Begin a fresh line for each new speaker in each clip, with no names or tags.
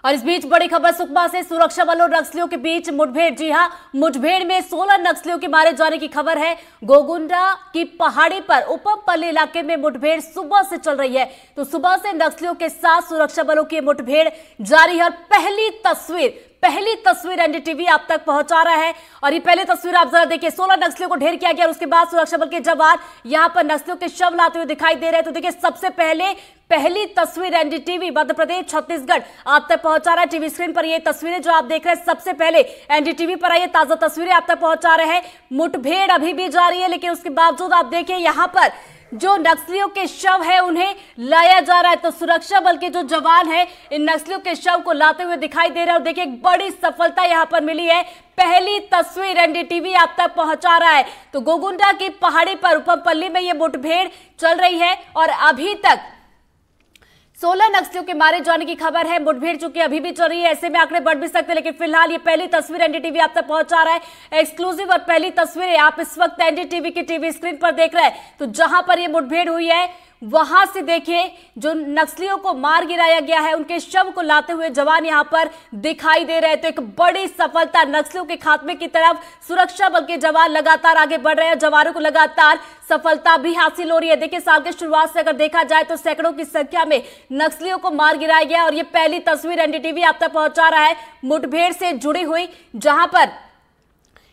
और इस बीच बड़ी खबर सुकमा से, सुरक्षा बलों नक्सलियों के बीच मुठभेड़। जी हां, मुठभेड़ में 16 नक्सलियों के मारे जाने की खबर है। गोगुंडा की पहाड़ी पर उपमपल्ली इलाके में मुठभेड़ सुबह से चल रही है। तो सुबह से नक्सलियों के साथ सुरक्षा बलों की मुठभेड़ जारी है और पहली तस्वीर एनडीटीवी आप तक पहुंचा रहा है। और ये पहली तस्वीर आप जरा देखिए, 16 नक्सलियों को ढेर किया गया और उसके बाद सुरक्षा बल के जवान यहां पर नक्सलियों के शव लाते हुए दिखाई दे रहे हैं। तो देखिए, सबसे पहली तस्वीर एनडीटीवी मध्य प्रदेश छत्तीसगढ़ आप तक पहुंचा रहा है। टीवी स्क्रीन पर ये तस्वीरें जो आप देख रहे हैं, सबसे पहले एनडीटीवी पर आई ताजा तस्वीरें आप तक पहुंचा रहे हैं। मुठभेड़ अभी भी जारी है, लेकिन उसके बावजूद आप देखिए यहां पर जो नक्सलियों के शव है उन्हें लाया जा रहा है। तो सुरक्षा बल के जो जवान है इन नक्सलियों के शव को लाते हुए दिखाई दे रहे हैं। और देखिए, एक बड़ी सफलता यहां पर मिली है। पहली तस्वीर एनडीटीवी आप तक पहुंचा रहा है। तो गोगुंडा की पहाड़ी पर उपमपल्ली में यह मुठभेड़ चल रही है और अभी तक 16 नक्सलियों के मारे जाने की खबर है। मुठभेड़ चूंकि अभी भी चल रही है, ऐसे में आंकड़े बढ़ भी सकते हैं, लेकिन फिलहाल ये पहली तस्वीर एनडीटीवी आप तक पहुंचा रहा है। एक्सक्लूसिव और पहली तस्वीरें आप इस वक्त एनडीटीवी की टीवी स्क्रीन पर देख रहे हैं। तो जहां पर ये मुठभेड़ हुई है वहां से देखिए जो नक्सलियों को मार गिराया गया है उनके शव को लाते हुए जवान यहां पर दिखाई दे रहे हैं। तो एक बड़ी सफलता नक्सलियों के खात्मे की तरफ सुरक्षा बल के जवान लगातार आगे बढ़ रहे हैं। जवानों को लगातार सफलता भी हासिल हो रही है। देखिए, साल के शुरुआत से अगर देखा जाए तो सैकड़ों की संख्या में नक्सलियों को मार गिराया गया और ये पहली तस्वीर एनडीटीवी आप तक पहुंचा रहा है मुठभेड़ से जुड़ी हुई, जहां पर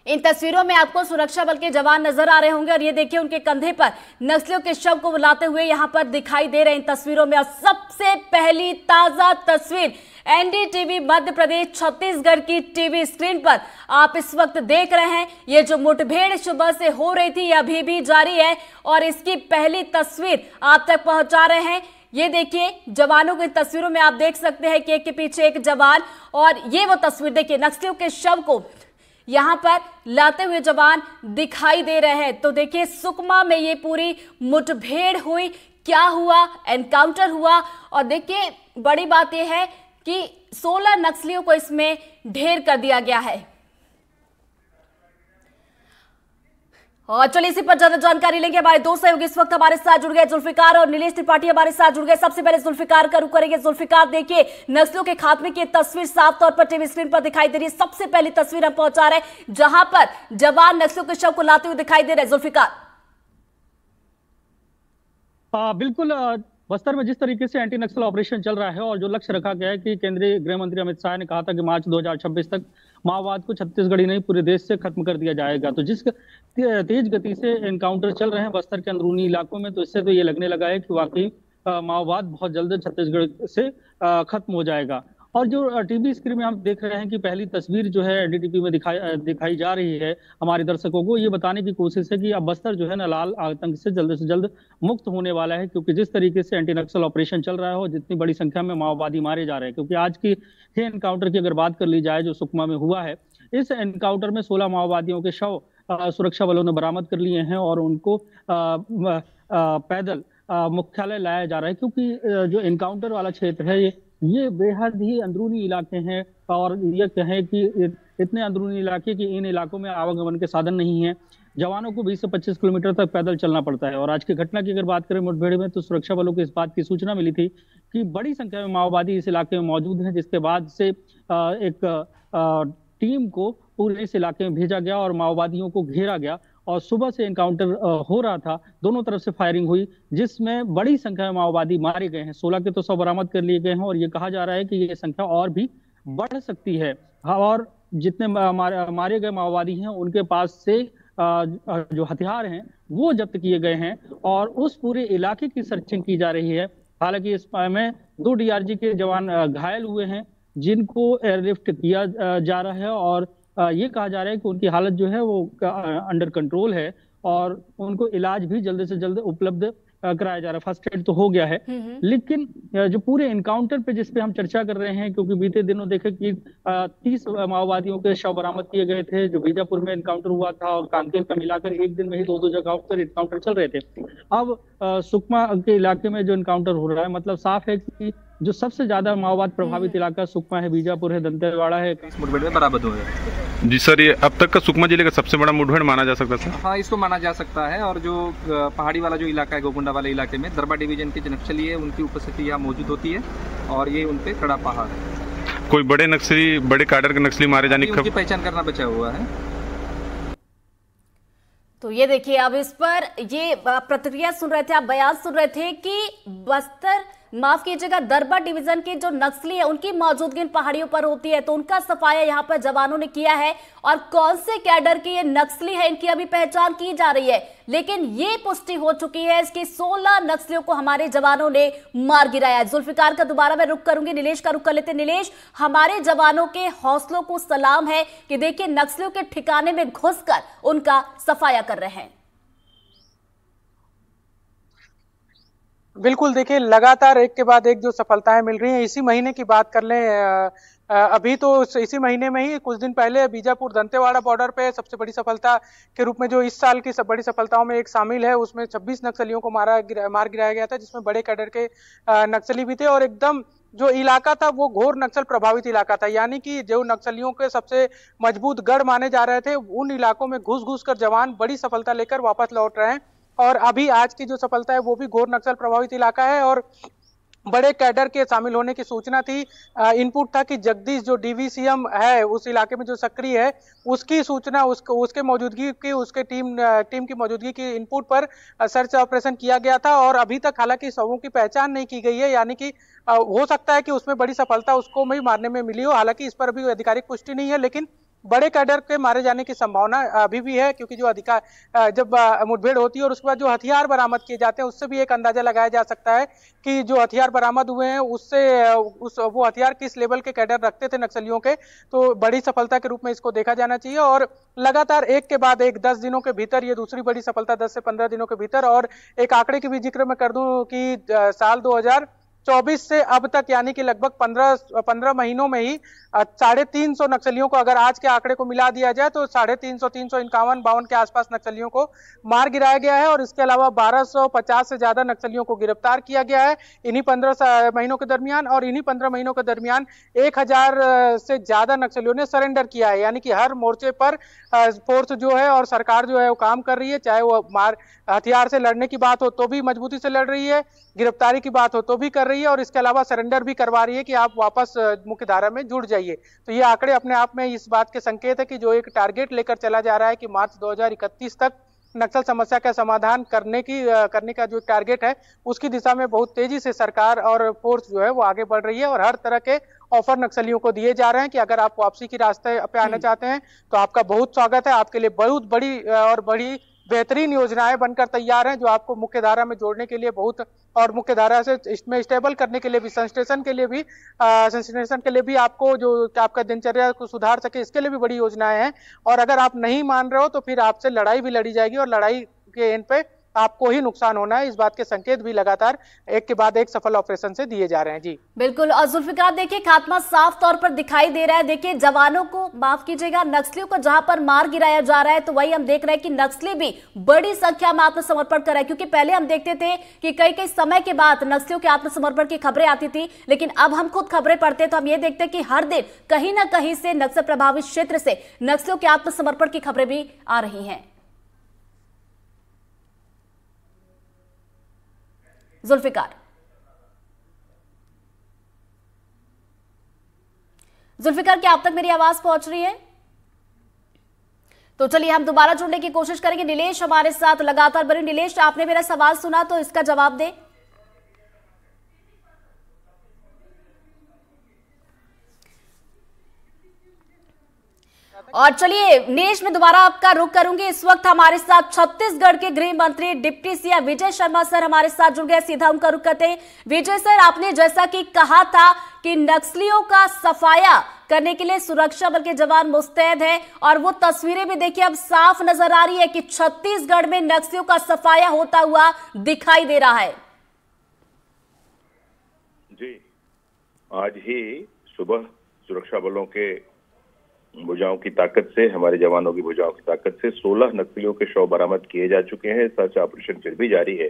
इन तस्वीरों में आपको सुरक्षा बल के जवान नजर आ रहे होंगे। और ये देखिए, उनके कंधे पर नक्सलियों के शव को बुलाते हुए यहां पर दिखाई दे रहे हैं इन तस्वीरों में। और सबसे पहली ताजा तस्वीर एनडीटीवी मध्य प्रदेश छत्तीसगढ़ की टीवी स्क्रीन पर आप इस वक्त देख रहे हैं। ये जो मुठभेड़ सुबह से हो रही थी, अभी भी जारी है और इसकी पहली तस्वीर आप तक पहुंचा रहे हैं। ये देखिए, जवानों की तस्वीरों में आप देख सकते हैं कि एक के पीछे एक जवान, और ये वो तस्वीर देखिए, नक्सलियों के शव को यहां पर लाते हुए जवान दिखाई दे रहे हैं। तो देखिए, सुकमा में ये पूरी मुठभेड़ हुई, क्या हुआ, एनकाउंटर हुआ। और देखिए, बड़ी बात यह है कि 16 नक्सलियों को इसमें ढेर कर दिया गया है। और चलिए, इसी पर ज्यादा जानकारी लेंगे। हमारे दो सहयोगी इस वक्त हमारे साथ जुड़ गए, जुल्फिकार और नीलेश त्रिपाठी हमारे साथ जुड़ गए। सबसे पहले जुल्फिकार का रुख करेंगे। जुल्फिकार, देखिए, नस्लों के खात्मे की तस्वीर साफ तौर पर टीवी स्क्रीन पर दिखाई दे रही है। सबसे पहली तस्वीर हम पहुंचा रहे हैं जहां पर जवान नस्लों के शव को लाते हुए दिखाई दे रहे हैं। जुल्फिकार,
बिल्कुल, बस्तर में जिस तरीके से एंटी नक्सल ऑपरेशन चल रहा है और जो लक्ष्य रखा गया है कि केंद्रीय गृह मंत्री अमित शाह ने कहा था कि मार्च 2026 तक माओवाद को छत्तीसगढ़ ही नहीं पूरे देश से खत्म कर दिया जाएगा। तो जिस तेज गति से एनकाउंटर चल रहे हैं बस्तर के अंदरूनी इलाकों में, तो इससे तो ये लगने लगा है कि वाकई माओवाद बहुत जल्द छत्तीसगढ़ से खत्म हो जाएगा। और जो टीवी स्क्रीन में हम देख रहे हैं कि पहली तस्वीर जो है एनडीटीवी में दिखाई जा रही है, हमारे दर्शकों को ये बताने की कोशिश है कि अब बस्तर जो है ना लाल आतंक से जल्द मुक्त होने वाला है। क्योंकि जिस तरीके से एंटी नक्सल ऑपरेशन चल रहा है और जितनी बड़ी संख्या में माओवादी मारे जा रहे हैं, क्योंकि आज की एनकाउंटर की अगर बात कर ली जाए जो सुकमा में हुआ है, इस एनकाउंटर में 16 माओवादियों के शव सुरक्षा बलों ने बरामद कर लिए हैं और उनको पैदल मुख्यालय लाया जा रहा है। क्योंकि जो एनकाउंटर वाला क्षेत्र है ये बेहद ही अंदरूनी इलाके हैं और ये कहें कि इतने अंदरूनी इलाके कि इन इलाकों में आवागमन के साधन नहीं है। जवानों को 20 से 25 किलोमीटर तक पैदल चलना पड़ता है। और आज की घटना की अगर बात करें मुठभेड़ में, तो सुरक्षा बलों को इस बात की सूचना मिली थी कि बड़ी संख्या में माओवादी इस इलाके में मौजूद हैं, जिसके बाद से एक टीम को पूरे इस इलाके में भेजा गया और माओवादियों को घेरा गया। और सुबह से एनकाउंटर हो रहा था, दोनों तरफ से फायरिंग हुई, जिसमें बड़ी संख्या में माओवादी मारे गए हैं। 16 के तो शव बरामद कर लिए गए हैं और ये कहा जा रहा है कि ये संख्या और भी बढ़ सकती है। और जितने मारे गए माओवादी हैं उनके पास से जो हथियार हैं वो जब्त किए गए हैं और उस पूरे इलाके की सर्चिंग की जा रही है। हालांकि इस में 2 डीआरजी के जवान घायल हुए हैं, जिनको एयरलिफ्ट किया जा रहा है और ये कहा जा रहा है कि उनकी हालत जो है वो अंडर कंट्रोल है और उनको इलाज भी जल्द से जल्द उपलब्ध कराया जा रहा है। फर्स्ट एड तो हो गया है, लेकिन जो पूरे एनकाउंटर पे जिस पे हम चर्चा कर रहे हैं, क्योंकि बीते दिनों देखे कि 30 माओवादियों के शव बरामद किए गए थे जो बीजापुर में एनकाउंटर हुआ था और कांकेर का मिलाकर एक दिन में ही 2 जगहों पर एनकाउंटर चल रहे थे। अब सुकमा के इलाके में जो एनकाउंटर हो रहा है, मतलब साफ है कि जो सबसे ज्यादा माओवाद प्रभावित इलाका सुकमा है, बीजापुर है, दंतेवाड़ा है,
मुठभेड़ में बरामद हुए।
जी सर, ये अब तक का सुकमा जिले का सबसे बड़ा मुठभेड़ माना जा सकता है?
हाँ, इसको माना जा सकता है। और जो पहाड़ी वाला जो इलाका है, गोगुंडा वाले इलाके में दरबा डिवीजन के जो नक्सली है उनकी उपस्थिति यहाँ मौजूद होती है और ये उनपे कड़ा पहाड़ है।
कोई बड़े कैडर के नक्सली मारे जाने की
उनकी पहचान करना बचा हुआ है।
तो ये देखिए, अब इस पर ये प्रतिक्रिया सुन रहे थे, आप बयान सुन रहे थे कि बस्तर, माफ कीजिएगा, दरबा डिवीजन के जो नक्सली है उनकी मौजूदगी इन पहाड़ियों पर होती है, तो उनका सफाया यहाँ पर जवानों ने किया है। और कौन से कैडर के ये नक्सली है इनकी अभी पहचान की जा रही है, लेकिन ये पुष्टि हो चुकी है इसके 16 नक्सलियों को हमारे जवानों ने मार गिराया। जुल्फिकार का दोबारा मैं रुख करूंगी, नीलेश का रुख कर लेते। नीलेश, हमारे जवानों के हौसलों को सलाम है कि देखिए नक्सलियों के ठिकाने में घुसकर उनका सफाया कर रहे हैं।
बिल्कुल, देखिए लगातार एक के बाद एक जो सफलताएं मिल रही हैं। इसी महीने की बात कर लें, अभी तो इसी महीने में ही कुछ दिन पहले बीजापुर दंतेवाड़ा बॉर्डर पे सबसे बड़ी सफलता के रूप में जो इस साल की बड़ी सफलताओं में एक शामिल है, उसमें 26 नक्सलियों को मार गिराया गया था, जिसमें बड़े कैडर के नक्सली भी थे। और एकदम जो इलाका था वो घोर नक्सल प्रभावित इलाका था, यानी कि जो नक्सलियों के सबसे मजबूत गढ़ माने जा रहे थे, उन इलाकों में घुस कर जवान बड़ी सफलता लेकर वापस लौट रहे हैं। और अभी आज की जो सफलता है वो भी घोर नक्सल प्रभावित इलाका है और बड़े कैडर के शामिल होने की सूचना थी। इनपुट था कि जगदीश जो डीवीसीएम है उस इलाके में जो सक्रिय है, उसकी सूचना उसके मौजूदगी की, उसके टीम की मौजूदगी की इनपुट पर सर्च ऑपरेशन किया गया था। और अभी तक हालांकि शवों की पहचान नहीं की गई है, यानी कि हो सकता है कि उसमें बड़ी सफलता उसको भी मारने में मिली हो। हालांकि इस पर अभी आधिकारिक पुष्टि नहीं है, लेकिन बड़े कैडर के मारे जाने की संभावना अभी भी है, क्योंकि जो जब मुठभेड़ होती है और उसके बाद जो हथियार बरामद किए जाते हैं उससे भी एक अंदाजा लगाया जा सकता है कि जो हथियार बरामद हुए हैं उससे वो हथियार किस लेवल के कैडर रखते थे नक्सलियों के। तो बड़ी सफलता के रूप में इसको देखा जाना चाहिए। और लगातार एक के बाद एक 10 दिनों के भीतर ये दूसरी बड़ी सफलता, 10 से 15 दिनों के भीतर। और एक आंकड़े की भी जिक्र मैं कर दूं कि साल 2024 से अब तक, यानी कि लगभग 15 महीनों में ही 350 नक्सलियों को, अगर आज के आंकड़े को मिला दिया जाए तो 350, 351 के आसपास नक्सलियों को मार गिराया गया है। और इसके अलावा 1250 से ज्यादा नक्सलियों को गिरफ्तार किया गया है इन्हीं 15 महीनों के दरमियान। और इन्हीं 15 महीनों के दरमियान 1000 से ज्यादा नक्सलियों ने सरेंडर किया है, यानी कि हर मोर्चे पर फोर्स जो है और सरकार जो है वो काम कर रही है। चाहे वो हथियार से लड़ने की बात हो तो भी मजबूती से लड़ रही है, गिरफ्तारी की बात हो तो भी कर रही है, और इसके अलावा सरेंडर भी करवा रही है कि आप वापस मुख्य धारा में जुड़ जाइए। तो ये आंकड़े अपने आप में इस बात के संकेत है कि जो एक टारगेट लेकर चला जा रहा है कि मार्च 2031 तक नक्सल समस्या का समाधान करने का जो टारगेट है, उसकी दिशा में बहुत तेजी से सरकार और फोर्स जो है वो आगे बढ़ रही है। और हर तरह के ऑफर नक्सलियों को दिए जा रहे हैं कि अगर आप वापसी की रास्ते पे आना चाहते हैं तो आपका बहुत स्वागत है, आपके लिए बहुत बड़ी बेहतरीन योजनाएं बनकर तैयार हैं, जो आपको मुख्य धारा में जोड़ने के लिए बहुत, और मुख्य धारा से इसमें स्टेबल करने के लिए भी, संश्लेषण के लिए भी आपको जो आपका दिनचर्या को सुधार सके, इसके लिए भी बड़ी योजनाएं हैं। और अगर आप नहीं मान रहे हो तो फिर आपसे लड़ाई भी लड़ी जाएगी, और लड़ाई के एंड पे आपको ही नुकसान होना है। इस बात के संकेत भी लगातार एक के बाद एक सफल ऑपरेशन से दिए जा रहे हैं। जी
बिल्कुल। और जुल्फिकार, देखिए खात्मा साफ तौर पर दिखाई दे रहा है। देखिए जवानों को, माफ कीजिएगा, नक्सलियों को जहां पर मार गिराया जा रहा है, तो वही हम देख रहे हैं कि नक्सली भी बड़ी संख्या में आत्मसमर्पण कर रहे हैं। क्योंकि पहले हम देखते थे कि कई समय के बाद नक्सलियों के आत्मसमर्पण की खबरें आती थी, लेकिन अब हम खुद खबरें पढ़ते तो हम ये देखते हैं कि हर दिन कहीं ना कहीं से नक्सल प्रभावित क्षेत्र से नक्सलियों के आत्मसमर्पण की खबरें भी आ रही हैं। जुल्फिकार, क्या आप तक मेरी आवाज पहुंच रही है? तो चलिए हम दोबारा जुड़ने की कोशिश करेंगे। नीलेश हमारे साथ लगातार बने। नीलेश, आपने मेरा सवाल सुना तो इसका जवाब दें। और चलिए नीलेश, मैं दोबारा आपका रुख करूंगी। इस वक्त हमारे साथ छत्तीसगढ़ के गृह मंत्री deputy CM Vijay Sharma sir हमारे साथ जुड़ गए। सीधा उनका रुख करते हैं। विजय सर, आपने जैसा कि कहा था कि नक्सलियों का सफाया करने के लिए सुरक्षा बल के जवान मुस्तैद हैं, और वो तस्वीरें भी देखिए अब साफ नजर आ रही है कि छत्तीसगढ़ में नक्सलियों का सफाया होता हुआ दिखाई दे रहा है।
जी, आज ही सुबह सुरक्षा बलों के भुजाओं की ताकत से, हमारे जवानों की भुजाओं की ताकत से 16 नक्सलियों के शव बरामद किए जा चुके हैं। सर्च ऑपरेशन फिर भी जारी है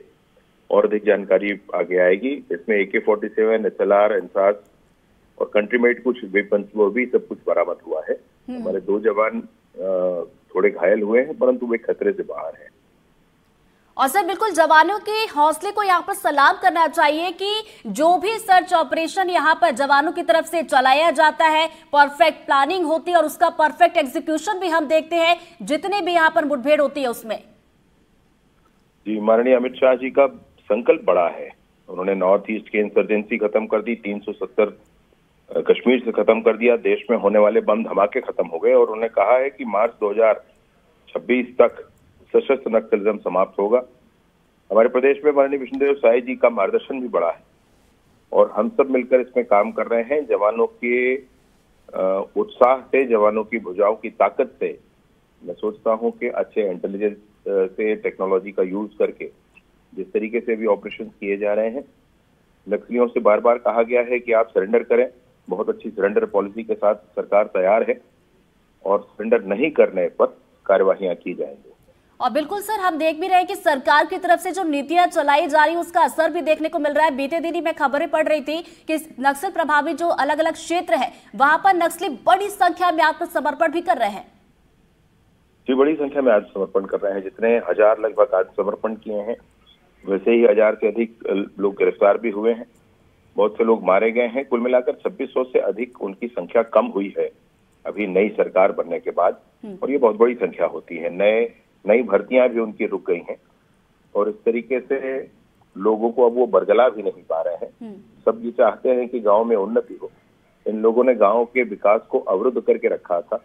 और अधिक जानकारी आगे आएगी। इसमें AK-47, SLR, इंसास और कंट्रीमेट कुछ वेपन्स, वो भी सब कुछ बरामद हुआ है। हमारे 2 जवान थोड़े घायल हुए हैं, परंतु वे खतरे से बाहर हैं।
और सर बिल्कुल जवानों के हौसले को यहाँ पर सलाम करना चाहिए कि जो भी सर्च ऑपरेशन यहाँ पर जवानों की तरफ से चलाया जाता है, परफेक्ट प्लानिंग होती है और उसका परफेक्ट एग्जीक्यूशन भी हम देखते हैं जितने भी यहाँ पर मुठभेड़ होती है उसमें।
जी, माननीय अमित शाह जी का संकल्प बड़ा है। उन्होंने नॉर्थ ईस्ट की इंसर्जेंसी खत्म कर दी, 370 कश्मीर से खत्म कर दिया, देश में होने वाले बम धमाके खत्म हो गए और उन्होंने कहा है कि मार्च 2026 तक सशस्त्र नक्सलिज्म समाप्त होगा। हमारे प्रदेश में माननीय विष्णुदेव साय जी का मार्गदर्शन भी बड़ा है और हम सब मिलकर इसमें काम कर रहे हैं। जवानों के उत्साह से, जवानों की भुजाओं की ताकत से मैं सोचता हूं कि अच्छे इंटेलिजेंस से, टेक्नोलॉजी का यूज करके जिस तरीके से भी ऑपरेशन किए जा रहे हैं, नक्सलियों से बार बार कहा गया है कि आप सरेंडर करें। बहुत अच्छी सरेंडर पॉलिसी के साथ सरकार तैयार है और सरेंडर नहीं करने पर कार्यवाहियां की जाएंगी।
और बिल्कुल सर, हम देख भी रहे हैं कि सरकार की तरफ से जो नीतियां चलाई जा रही है उसका असर भी देखने को मिल रहा है। बीते दिन ही मैं खबरें पढ़ रही थी कि नक्सल प्रभावित जो अलग अलग क्षेत्र है वहां पर नक्सली बड़ी संख्या में आत्मसमर्पण भी कर रहे हैं।
जी, बड़ी संख्या में आत्मसमर्पण कर रहे हैं। जितने हजार लगभग आत्मसमर्पण किए हैं वैसे ही 1000 से अधिक लोग गिरफ्तार भी हुए हैं। बहुत से लोग मारे गए हैं। कुल मिलाकर 2600 से अधिक उनकी संख्या कम हुई है अभी नई सरकार बनने के बाद, और ये बहुत बड़ी संख्या होती है। नई भर्तियां भी उनकी रुक गई हैं और इस तरीके से लोगों को अब वो बरगला भी नहीं पा रहे हैं। सब ये चाहते हैं कि गांव में उन्नति हो। इन लोगों ने गांव के विकास को अवरुद्ध करके रखा था।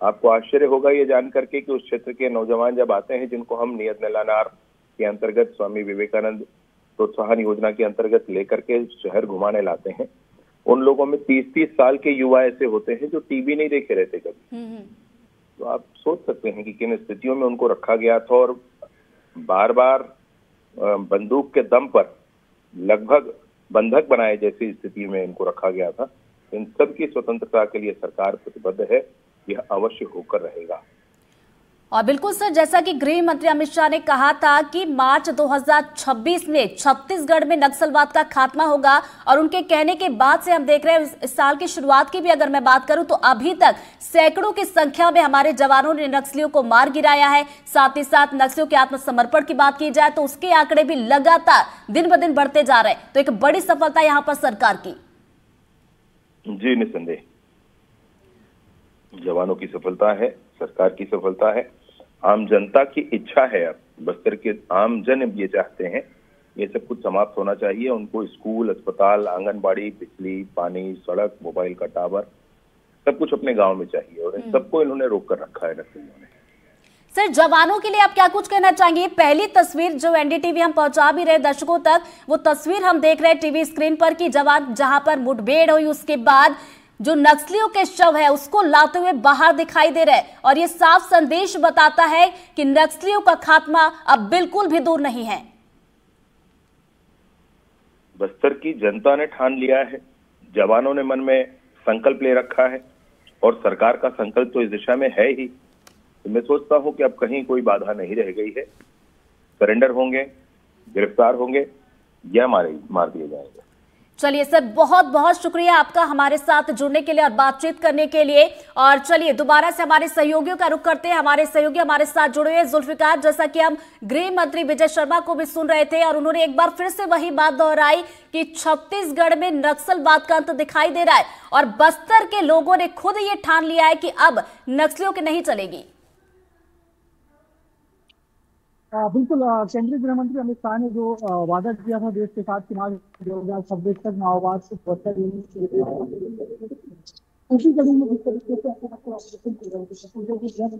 आपको आश्चर्य होगा ये जान करके कि उस क्षेत्र के नौजवान जब आते हैं, जिनको हम नियत नलानार के अंतर्गत, स्वामी विवेकानंद प्रोत्साहन योजना के अंतर्गत लेकर के शहर घुमाने लाते हैं, उन लोगों में 30-30 साल के युवा ऐसे होते हैं जो टीवी नहीं देखे रहते कभी। तो आप सोच सकते हैं कि किन स्थितियों में उनको रखा गया था और बार बार बंदूक के दम पर लगभग बंधक बनाए जैसी स्थिति में इनको रखा गया था। इन सब की स्वतंत्रता के लिए सरकार प्रतिबद्ध है, यह अवश्य होकर रहेगा।
और बिल्कुल सर, जैसा कि गृह मंत्री अमित शाह ने कहा था कि मार्च 2026 में छत्तीसगढ़ में नक्सलवाद का खात्मा होगा, और उनके कहने के बाद से हम देख रहे हैं इस साल की शुरुआत की भी अगर मैं बात करूं तो अभी तक सैकड़ों की संख्या में हमारे जवानों ने नक्सलियों को मार गिराया है। साथ ही साथ नक्सलियों के आत्मसमर्पण की बात की जाए तो उसके आंकड़े भी लगातार दिन ब दिन बढ़ते जा रहे हैं। तो एक बड़ी सफलता यहाँ पर सरकार की।
जी, निस्संदेह जवानों की सफलता है, सरकार की सफलता है, आम जनता की इच्छा है। अब बस्तर के आम जन ये चाहते हैं ये सब कुछ समाप्त होना चाहिए। उनको स्कूल, अस्पताल, आंगनबाड़ी, बिजली, पानी, सड़क, मोबाइल का टावर, सब कुछ अपने गांव में चाहिए और इन सबको इन्होंने रोक कर रखा है नक्सलियों ने।
सर, जवानों के लिए आप क्या कुछ कहना चाहेंगे? पहली तस्वीर जो एनडीटीवी हम पहुंचा भी रहे दर्शकों तक, वो तस्वीर हम देख रहे हैं टीवी स्क्रीन पर कि जवान जहां पर मुठभेड़ हुई उसके बाद जो नक्सलियों के शव है उसको लाते हुए बाहर दिखाई दे रहे हैं, और ये साफ संदेश बताता है कि नक्सलियों का खात्मा अब बिल्कुल भी दूर नहीं है।
बस्तर की जनता ने ठान लिया है, जवानों ने मन में संकल्प ले रखा है और सरकार का संकल्प तो इस दिशा में है ही। तो मैं सोचता हूं कि अब कहीं कोई बाधा नहीं रह गई है। सरेंडर होंगे, गिरफ्तार होंगे या मार दिए जाएंगे।
चलिए सर, बहुत बहुत शुक्रिया आपका हमारे साथ जुड़ने के लिए और बातचीत करने के लिए। और चलिए दोबारा से हमारे सहयोगियों का रुख करते हैं। हमारे सहयोगी हमारे साथ जुड़े हुए जुल्फिकार, जैसा कि हम गृह मंत्री विजय शर्मा को भी सुन रहे थे और उन्होंने एक बार फिर से वही बात दोहराई कि छत्तीसगढ़ में नक्सलवाद का अंत दिखाई दे रहा है और बस्तर के लोगों ने खुद ये ठान लिया है कि अब नक्सलियों की नहीं चलेगी।
बिल्कुल, केंद्रीय गृह मंत्री अमित शाह ने जो वादा किया था देश के साथ कि मार्च 2026 तक माओवाद से उसी कड़ी में जिस तरीके से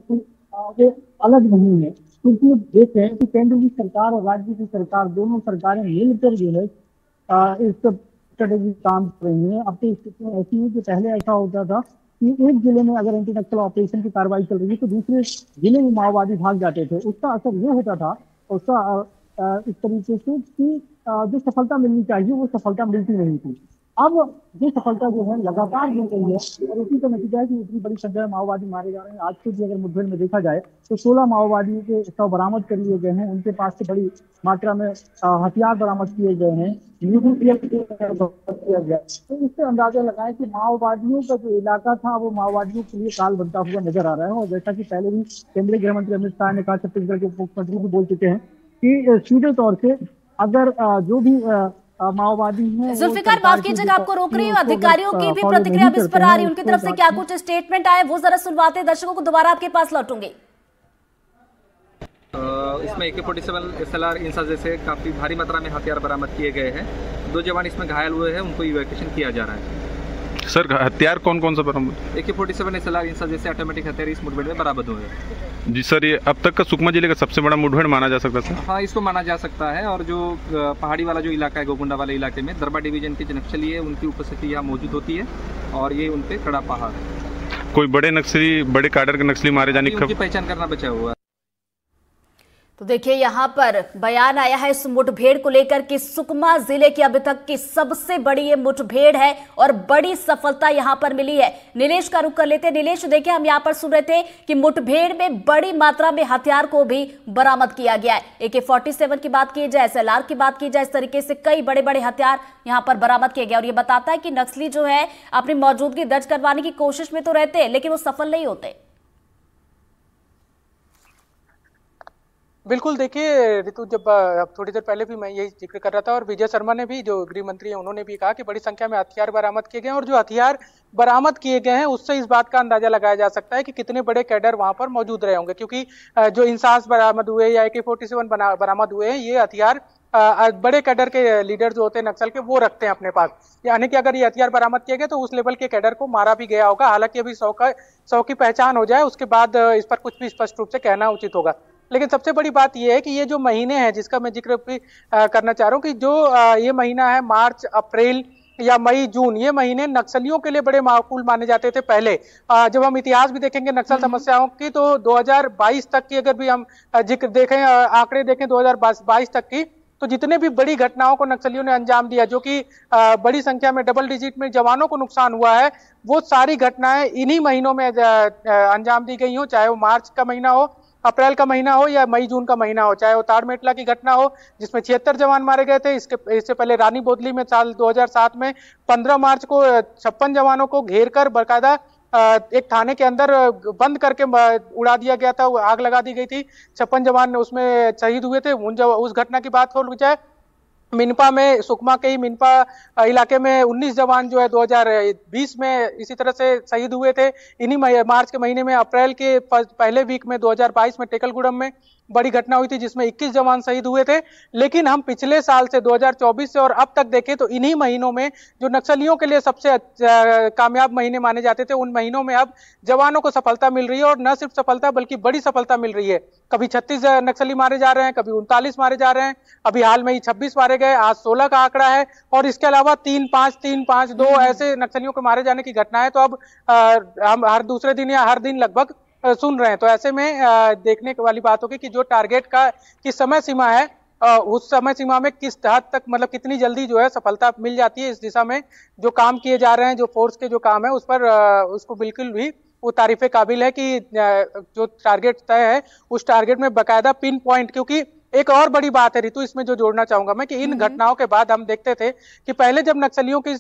वो अलग नहीं है, क्योंकि देख रहे हैं कि केंद्र की सरकार और राज्य की सरकार दोनों सरकारें मिलकर जो है इस स्ट्रेटेजी काम कर रही है। अब तो स्थिति ऐसी है कि पहले ऐसा होता था कि एक जिले में अगर एंटी नक्सल ऑपरेशन की कार्रवाई चल रही है तो दूसरे जिले में माओवादी भाग जाते थे। उसका असर ये होता था, उसका इस तरीके से कि जो सफलता मिलनी चाहिए वो सफलता मिलती नहीं थी। अब ये सफलता जो है लगातार मिल रही है और उसी का नतीजा है कि इतनी बड़ी संख्या में माओवादी मारे जा रहे हैं। आज को भी अगर मुठभेड़ में देखा जाए तो 16 माओवादियों के शव बरामद कर लिए गए हैं। उनके पास से बड़ी मात्रा में हथियार बरामद किए गए हैं, किया गया। तो इससे अंदाजा लगाएं कि माओवादियों का जो इलाका था वो माओवादियों के लिए काल बनता हुआ नजर आ रहा है। और जैसा कि पहले भी केंद्रीय गृह मंत्री अमित शाह ने कहा, छत्तीसगढ़ के मुख्यमंत्री भी बोल चुके हैं कि सीधे तौर से अगर जो भी माओवादी हैं,
जुल्फिकार, माफ कीजिएगा आपको रोक रही हूँ, अधिकारियों की भी प्रतिक्रिया इस पर आ रही है, उनकी तरफ से क्या कुछ स्टेटमेंट आए वो जरा सुनवाते, दर्शकों को दोबारा आपके पास लौटूंगी।
इसमें AK-47 SLR इंसास जैसे काफी भारी मात्रा में हथियार बरामद किए गए हैं। 2 जवान इसमें घायल हुए हैं, उनको इवैक्यूएशन किया जा रहा है।
सर हथियार कौन कौन सा बरामद?
AK-47 SLR इंसास जैसे ऑटोमेटिक हथियार इस मुठभेड़ में बरामद हुए हैं।
जी सर, ये अब तक का सुकमा जिले का सबसे बड़ा मुठभेड़ माना जा सकता है?
हाँ, इसको माना जा सकता है। और जो पहाड़ी वाला जो इलाका है, गोगुंडा वाले इलाके में दरबा डिवीजन के जो नक्सली है उनकी उपस्थिति यहाँ मौजूद होती है और ये उनपे कड़ा पहाड़ है।
कोई बड़े नक्सली, बड़े काडर के नक्सली मारे जाने की
पहचान करना बचा हुआ है।
तो देखिए यहां पर बयान आया है इस मुठभेड़ को लेकर कि सुकमा जिले की अभी तक की सबसे बड़ी ये मुठभेड़ है और बड़ी सफलता यहां पर मिली है। नीलेश का रुख कर लेते हैं। नीलेश, देखिए हम यहां पर सुन रहे थे कि मुठभेड़ में बड़ी मात्रा में हथियार को भी बरामद किया गया है। AK-47 की बात की जाए, SLR की बात की जाए, इस तरीके से कई बड़े बड़े हथियार यहां पर बरामद किए गए और ये बताता है कि नक्सली जो है अपनी मौजूदगी दर्ज करवाने की कोशिश में तो रहते हैं लेकिन वो सफल नहीं होते।
बिल्कुल, देखिए ऋतु, जब थोड़ी देर पहले भी मैं यही जिक्र कर रहा था और विजय शर्मा ने भी, जो गृह मंत्री हैं, उन्होंने भी कहा कि बड़ी संख्या में हथियार बरामद किए गए हैं और जो हथियार बरामद किए गए हैं उससे इस बात का अंदाजा लगाया जा सकता है कि कितने बड़े कैडर वहां पर मौजूद रहे होंगे, क्योंकि जो इंसास बरामद हुए या AK-47 बरामद हुए हैं, ये हथियार बड़े कैडर के लीडर जो होते हैं नक्सल के, वो रखते हैं अपने पास। यानी कि अगर ये हथियार बरामद किए गए तो उस लेवल के कैडर को मारा भी गया होगा। हालांकि अभी 100 की पहचान हो जाए उसके बाद इस पर कुछ भी स्पष्ट रूप से कहना उचित होगा। लेकिन सबसे बड़ी बात यह है कि ये जो महीने हैं जिसका मैं जिक्र भी करना चाह रहा हूँ कि जो ये महीना है मार्च, अप्रैल या मई, जून, ये महीने नक्सलियों के लिए बड़े माकूल माने जाते थे पहले। जब हम इतिहास भी देखेंगे नक्सल समस्याओं की तो 2022 तक की अगर भी हम जिक्र देखें, आंकड़े देखें 2022 तक की, तो जितने भी बड़ी घटनाओं को नक्सलियों ने अंजाम दिया, जो कि बड़ी संख्या में डबल डिजिट में जवानों को नुकसान हुआ है, वो सारी घटनाएं इन्हीं महीनों में अंजाम दी गई हो, चाहे वो मार्च का महीना हो, अप्रैल का महीना हो या मई जून का महीना हो, चाहे वो ताड़मेटला की घटना हो जिसमें 76 जवान मारे गए थे। इससे पहले रानी बोदली में साल 2007 में 15 मार्च को 56 जवानों को घेर कर बाकायदा एक थाने के अंदर बंद करके उड़ा दिया गया था, आग लगा दी गई थी। 56 जवान उसमें शहीद हुए थे। उस घटना की बात हो जाए, मिनपा में, सुकमा के ही मिनपा इलाके में 19 जवान जो है 2020 में इसी तरह से शहीद हुए थे। इन्हीं मार्च के महीने में, अप्रैल के पहले वीक में 2022 में टेकलगुड़म में बड़ी घटना हुई थी जिसमें 21 जवान शहीद हुए थे। लेकिन हम पिछले साल से 2024 से और अब तक देखें तो इन्हीं महीनों में जो नक्सलियों के लिए सबसे कामयाब महीने माने जाते थे, उन महीनों में अब जवानों को सफलता मिल रही है और न सिर्फ सफलता बल्कि बड़ी सफलता मिल रही है। कभी 36 नक्सली मारे जा रहे हैं, कभी 39 मारे जा रहे हैं, अभी हाल में ही 26 मारे गए, आज 16 का आंकड़ा है और इसके अलावा 3-5-3-5-2 ऐसे नक्सलियों के मारे जाने की घटनाएं तो अब हम हर दूसरे दिन या हर दिन लगभग सुन रहे हैं। तो ऐसे में देखने वाली बात होगी कि जो टारगेट की समय सीमा है, उस समय सीमा में किस हद तक, मतलब कितनी जल्दी जो है सफलता मिल जाती है। इस दिशा में जो काम किए जा रहे हैं, जो फोर्स के जो काम है, उस पर उसको बिल्कुल भी वो तारीफे काबिल है कि जो टारगेट तय है उस टारगेट में बाकायदा पिन पॉइंट। क्योंकि एक और बड़ी बात है ऋतु, इसमें जो जोड़ना चाहूंगा मैं, कि इन घटनाओं के बाद हम देखते थे कि पहले जब नक्सलियों की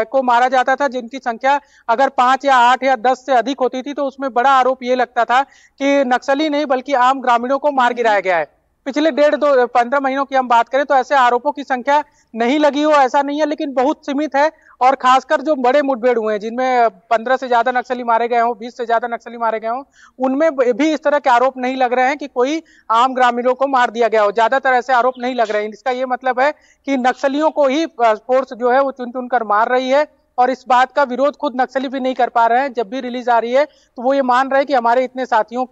को मारा जाता था, जिनकी संख्या अगर 5 या 8 या 10 से अधिक होती थी, तो उसमें बड़ा आरोप ये लगता था कि नक्सली नहीं बल्कि आम ग्रामीणों को मार गिराया गया है। पिछले 15 महीनों की हम बात करें तो ऐसे आरोपों की संख्या नहीं लगी हो ऐसा नहीं है, लेकिन बहुत सीमित है। और खासकर जो बड़े मुठभेड़ हुए हैं जिनमें 15 से ज्यादा नक्सली मारे गए हों, 20 से ज्यादा नक्सली मारे गए हों, उनमें भी इस तरह के आरोप नहीं लग रहे हैं कि कोई आम ग्रामीणों को मार दिया गया हो। ज्यादातर ऐसे आरोप नहीं लग रहे हैं। इसका ये मतलब है कि नक्सलियों को ही फोर्स जो है वो चुन चुन कर मार रही है और इस बात का विरोध खुद नक्सली भी नहीं कर पा रहे हैं। जब भी रिलीज आ रही है तो वो ये मान रहे हैं कि हमारे इतने साथियों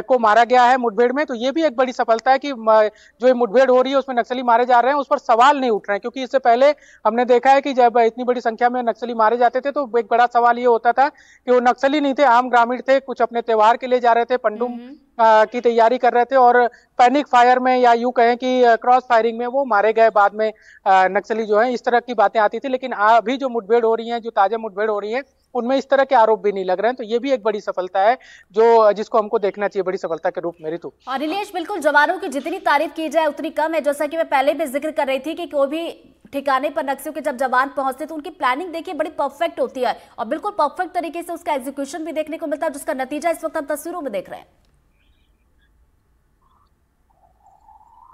को मारा गया है मुठभेड़ में। तो ये भी एक बड़ी सफलता है कि जो ये मुठभेड़ हो रही है उसमें नक्सली मारे जा रहे हैं, उस पर सवाल नहीं उठ रहे हैं। क्योंकि इससे पहले हमने देखा है कि जब इतनी बड़ी संख्या में नक्सली मारे जाते थे तो एक बड़ा सवाल ये होता था कि वो नक्सली नहीं थे, आम ग्रामीण थे, कुछ अपने त्योहार के लिए जा रहे थे, पंडुम की तैयारी कर रहे थे और पैनिक फायर में या यूं कहें कि क्रॉस फायरिंग में वो मारे गए बाद में नक्सली जो है। इस तरह की बातें आती थी। लेकिन अभी जो मुठभेड़ हो रही है, जो ताजा मुठभेड़ हो रही है, उनमें इस तरह के आरोप भी नहीं लग रहे हैं। तो ये भी एक बड़ी सफलता है जो जिसको हमको देखना चाहिए बड़ी सफलता के रूप में। ऋतु
और नीलेश, बिल्कुल जवानों की जितनी तारीफ की जाए उतनी कम है। जैसा कि मैं पहले भी जिक्र कर रही थी कि कोई भी ठिकाने पर नक्सलियों के जब जवान पहुंचते तो उनकी प्लानिंग देखिए बड़ी परफेक्ट होती है और बिल्कुल परफेक्ट तरीके से उसका एग्जीक्यूशन भी देखने को मिलता है, जिसका नतीजा इस वक्त हम तस्वीरों में देख रहे हैं।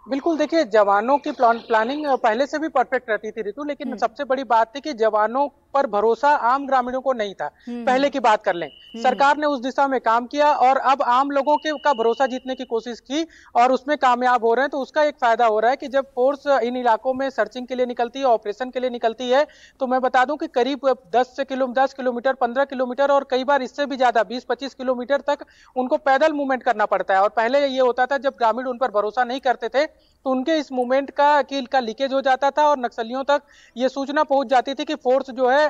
बिल्कुल, देखिए जवानों की प्लानिंग पहले से भी परफेक्ट रहती थी ऋतु, लेकिन सबसे बड़ी बात थी कि जवानों पर भरोसा आम ग्रामीणों को नहीं था। पहले की बात कर लें, सरकार ने उस दिशा में काम किया और अब आम लोगों के का भरोसा जीतने की कोशिश की और उसमें कामयाब हो रहे हैं। तो उसका एक फायदा हो रहा है कि जब फोर्स इन इलाकों में सर्चिंग के लिए निकलती है, ऑपरेशन के लिए निकलती है, तो मैं बता दूं कि करीब 10 किलोमीटर, 15 किलोमीटर और कई बार इससे भी ज्यादा 20-25 किलोमीटर तक उनको पैदल मूवमेंट करना पड़ता है। और पहले ये होता था, जब ग्रामीण उन पर भरोसा नहीं करते थे तो उनके इस मूवमेंट का लीकेज हो जाता था और नक्सलियों तक ये सूचना पहुंच जाती थी कि फोर्स जो है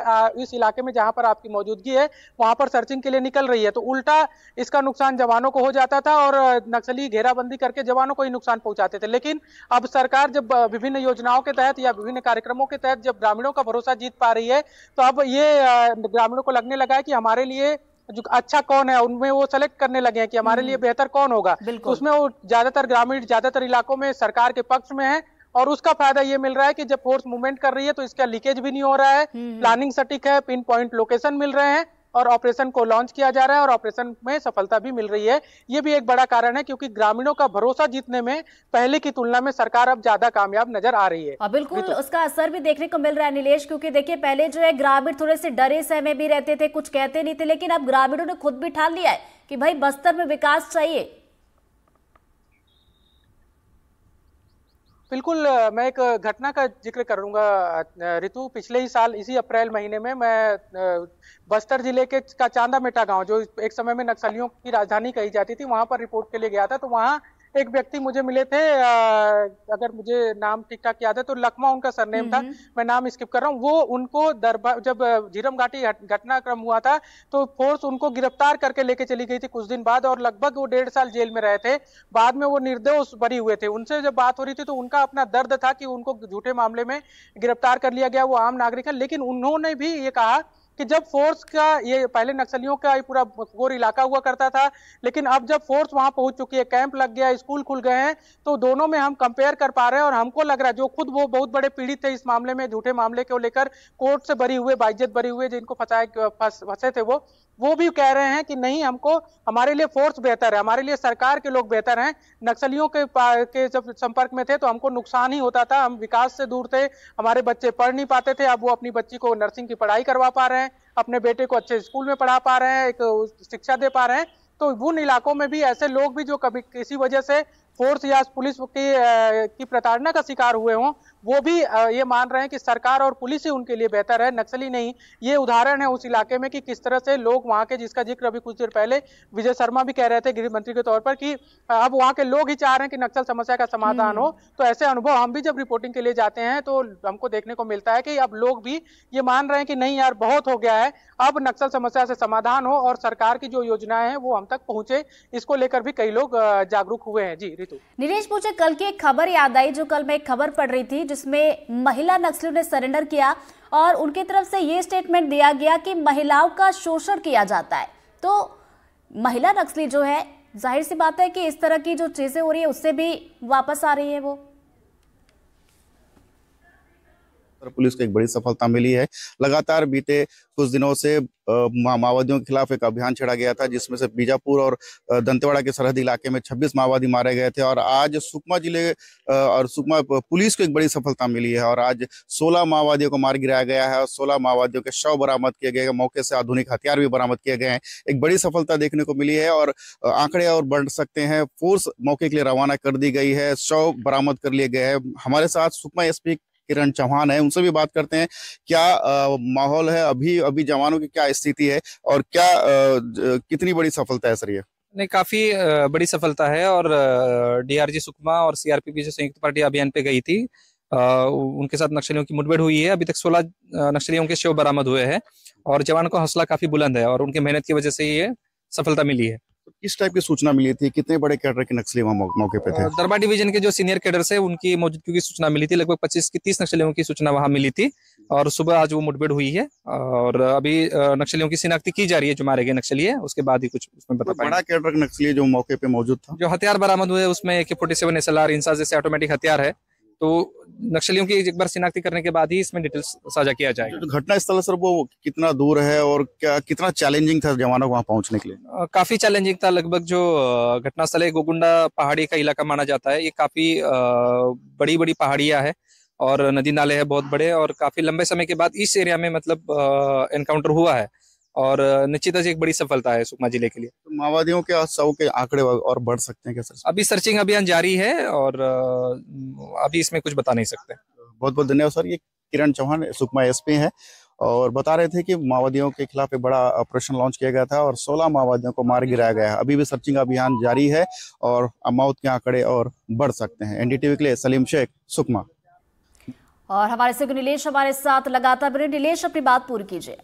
इस इलाके में जहां पर आपकी मौजूदगी है वहां पर सर्चिंग के लिए निकल रही है। तो उल्टा इसका नुकसान जवानों को हो जाता था और नक्सली घेराबंदी करके जवानों को ही नुकसान पहुंचाते थे। लेकिन अब सरकार जब विभिन्न योजनाओं के तहत या विभिन्न कार्यक्रमों के तहत जब ग्रामीणों का भरोसा जीत पा रही है, तो अब ये ग्रामीणों को लगने लगा है कि हमारे लिए जो अच्छा कौन है, उनमें वो सेलेक्ट करने लगे हैं कि हमारे लिए बेहतर कौन होगा। तो उसमें वो ज्यादातर ग्रामीण ज्यादातर इलाकों में सरकार के पक्ष में है और उसका फायदा ये मिल रहा है कि जब फोर्स मूवमेंट कर रही है तो इसका लीकेज भी नहीं हो रहा है, प्लानिंग सटीक है, पिन पॉइंट लोकेशन मिल रहे हैं और ऑपरेशन को लॉन्च किया जा रहा है और ऑपरेशन में सफलता भी मिल रही है। ये भी एक बड़ा कारण है क्योंकि ग्रामीणों का भरोसा जीतने में पहले की तुलना में सरकार अब ज्यादा कामयाब नजर आ रही है।
और बिल्कुल उसका असर भी देखने को मिल रहा है नीलेश, क्योंकि देखिए पहले जो है ग्रामीण थोड़े से डरे सहमे भी रहते थे, कुछ कहते नहीं थे, लेकिन अब ग्रामीणों ने खुद भी ठान लिया है कि भाई बस्तर में विकास चाहिए।
बिल्कुल, मैं एक घटना का जिक्र करूंगा ऋतु। पिछले ही साल इसी अप्रैल महीने में मैं बस्तर जिले के का चांदामेटा गांव, जो एक समय में नक्सलियों की राजधानी कही जाती थी, वहां पर रिपोर्ट के लिए गया था। तो वहां एक व्यक्ति मुझे मिले थे, अगर मुझे नाम ठीक ठाक याद है तो लकमा उनका सरनेम था, मैं नाम स्किप कर रहा हूँ। वो उनको जब झीरम घाटी घटनाक्रम हुआ था तो फोर्स उनको गिरफ्तार करके लेके चली गई थी कुछ दिन बाद और लगभग वो 1.5 साल जेल में रहे थे। बाद में वो निर्दोष बरी हुए थे। उनसे जब बात हो रही थी तो उनका अपना दर्द था कि उनको झूठे मामले में गिरफ्तार कर लिया गया। वो आम नागरिक है, लेकिन उन्होंने भी ये कहा कि जब फोर्स का ये पहले नक्सलियों का ये पूरा गोर इलाका हुआ करता था, लेकिन अब जब फोर्स वहां पहुंच चुकी है, कैंप लग गया, स्कूल खुल गए हैं, तो दोनों में हम कंपेयर कर पा रहे हैं और हमको लग रहा है जो खुद वो बहुत बड़े पीड़ित थे इस मामले में, झूठे मामले को लेकर कोर्ट से बरी हुए, बाइज्जत बरी हुए, जिनको फंसे थे वो भी कह रहे हैं कि नहीं, हमको हमारे लिए फोर्स बेहतर है, हमारे लिए सरकार के लोग बेहतर हैं। नक्सलियों के जब संपर्क में थे तो हमको नुकसान ही होता था, हम विकास से दूर थे, हमारे बच्चे पढ़ नहीं पाते थे। अब वो अपनी बच्ची को नर्सिंग की पढ़ाई करवा पा रहे हैं, अपने बेटे को अच्छे स्कूल में पढ़ा पा रहे हैं, एक शिक्षा दे पा रहे हैं। तो उन इलाकों में भी ऐसे लोग भी जो कभी किसी वजह से फोर्स या पुलिस की प्रताड़ना का शिकार हुए हों, वो भी ये मान रहे हैं कि सरकार और पुलिस ही उनके लिए बेहतर है, नक्सली नहीं। ये उदाहरण है उस इलाके में कि किस तरह से लोग वहां के, जिसका जिक्र अभी कुछ देर पहले विजय शर्मा भी कह रहे थे गृह मंत्री के तौर पर, कि अब वहां के लोग ही चाह रहे हैं कि नक्सल समस्या का समाधान हो। तो ऐसे अनुभव हम भी जब रिपोर्टिंग के लिए जाते हैं तो हमको देखने को मिलता है कि अब लोग भी ये मान रहे हैं कि नहीं यार, बहुत हो गया है, अब नक्सल समस्या से समाधान हो और सरकार की जो योजनाएं हैं वो हम तक पहुंचे। इसको लेकर भी कई लोग जागरूक हुए हैं। जी ऋतु।
नीलेश, मुझे कल की एक खबर याद आई, जो कल मैं एक खबर पढ़ रही थी जिसमें महिला नक्सलियों ने सरेंडर किया और उनकी तरफ से ये स्टेटमेंट दिया गया कि महिलाओं का शोषण किया जाता है। तो महिला नक्सली जो है, जाहिर सी बात है कि इस तरह की जो चीजें हो रही है उससे भी वापस आ रही है। वो
पुलिस को एक बड़ी सफलता मिली है। लगातार बीते कुछ दिनों से माओवादियों के खिलाफ एक अभियान छेड़ा गया था, जिसमें से बीजापुर और दंतेवाड़ा के सरहदी इलाके में 26 माओवादी मारे गए थे और आज सुकमा जिले और सुकमा पुलिस को एक बड़ी सफलता मिली है और आज 16 माओवादियों को मार गिराया गया है और 16 माओवादियों के शव बरामद किए गए हैं। मौके से आधुनिक हथियार भी बरामद किए गए हैं। एक बड़ी सफलता देखने को मिली है और आंकड़े और बढ़ सकते हैं। फोर्स मौके के लिए रवाना कर दी गई है, शव बरामद कर लिए गए हैं। हमारे साथ सुकमा एसपी किरण चौहान है, उनसे भी बात करते हैं। क्या माहौल है अभी जवानों की क्या स्थिति है और क्या कितनी बड़ी सफलता है सर ये?
नहीं, काफी बड़ी सफलता है और डीआरजी सुकमा और सीआरपीएफ जो संयुक्त पार्टी अभियान पे गई थी, उनके साथ नक्सलियों की मुठभेड़ हुई है। अभी तक 16 नक्सलियों के शव बरामद हुए हैं और जवानों का हौसला काफी बुलंद है और उनकी मेहनत की वजह से ये सफलता मिली है।
तो किस टाइप की सूचना मिली थी? कितने बड़े कैडर के नक्सली वहां मौके पे थे?
दरबा डिवीजन के जो सीनियर कैडर है उनकी मौजूदगी की सूचना मिली थी। लगभग 25 की 30 नक्सलियों की सूचना वहां मिली थी और सुबह आज वो मुठभेड़ हुई है और अभी नक्सलियों की शिनाख्ती की जा रही है, जो मारे गए नक्सली है, उसके बाद ही कुछ उसमें बता पाएंगे।
बड़ा कैडर नक्सली जो मौके पे मौजूद था,
जो हथियार बरामद हुए उसमें AK-47 SLR इंसास जैसे ऑटोमेटिक हथियार है, तो नक्सलियों की एक बार शिनाख्ती करने के बाद ही इसमें डिटेल्स साझा किया जाएगा।
जो घटना स्थल सर वो कितना दूर है और क्या कितना चैलेंजिंग था जवानों को वहां पहुंचने के लिए?
काफी चैलेंजिंग था। लगभग जो घटना स्थल है गोगुंडा पहाड़ी का इलाका माना जाता है। ये काफी बड़ी बड़ी पहाड़ियां है और नदी नाले है बहुत बड़े, और काफी लंबे समय के बाद इस एरिया में मतलब एनकाउंटर हुआ है और निश्चित ही एक बड़ी सफलता है सुकमा जिले के लिए।
तो माओवादियों के शव के आंकड़े और बढ़ सकते हैं क्या सर?
अभी सर्चिंग अभियान जारी है और अभी इसमें कुछ बता नहीं सकते।
बहुत बहुत धन्यवाद सर। ये किरण चौहान सुकमा एसपी हैं और बता रहे थे कि माओवादियों के खिलाफ एक बड़ा ऑपरेशन लॉन्च किया गया था और 16 माओवादियों को मार गिराया गया है। अभी भी सर्चिंग अभियान जारी है और मौत के आंकड़े और बढ़ सकते हैं। एनडीटीवी के लिए सलीम शेख, सुकमा।
और हमारे सहयोगी नीलेश हमारे साथ लगातार बने। नीलेश, अपनी बात पूरी कीजिए।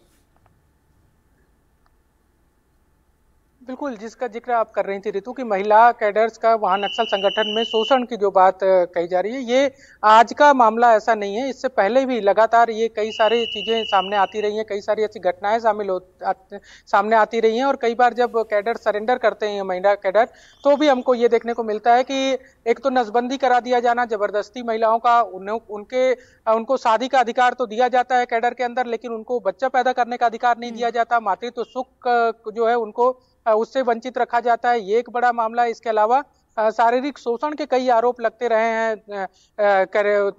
बिल्कुल, जिसका जिक्र आप कर रही थी ऋतु की महिला कैडर्स का वहां नक्सल संगठन में शोषण की जो बात कही जा रही है, ये आज का मामला ऐसा नहीं है। इससे पहले भी लगातार ये कई सारी चीजें सामने आती रही हैं, कई सारी ऐसी घटनाएं सामने आती रही हैं और कई बार जब कैडर सरेंडर करते हैं महिला कैडर, तो भी हमको ये देखने को मिलता है कि एक तो नसबंदी करा दिया जाना, जबरदस्ती महिलाओं का उनको शादी का अधिकार तो दिया जाता है कैडर के अंदर, लेकिन उनको बच्चा पैदा करने का अधिकार नहीं दिया जाता। मातृत्व सुख जो है उनको उससे वंचित रखा जाता है। ये एक बड़ा मामला है। इसके अलावा शारीरिक शोषण के कई आरोप लगते रहे हैं